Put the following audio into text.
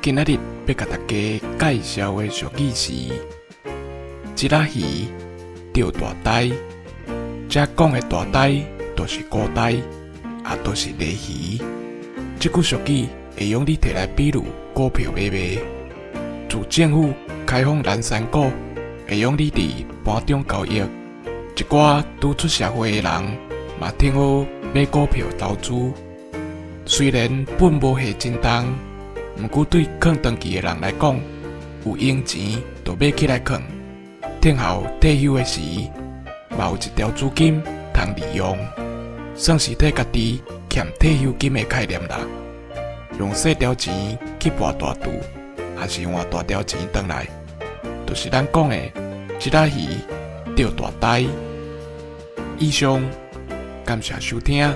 今仔日要甲大家介绍的俗语是：一仔鱼钓大鯛。这讲的大鯛，就是古鯛，也就是鲢鱼。这句俗语会用你摕来比喻股票买卖。自政府开放咱山股，会用你伫盘中交易。一寡拄出社会的人，嘛挺好买股票投资。虽然本无下真重，毋过对放长期的人来讲，有用钱就买起来放，等候退休的时，嘛有一条资金通利用，算是替家己欠退休金的概念啦。用小条钱去博大赌，还是换大条钱回来，就是咱讲的一仔鱼钓大鯛。以上，感谢收听。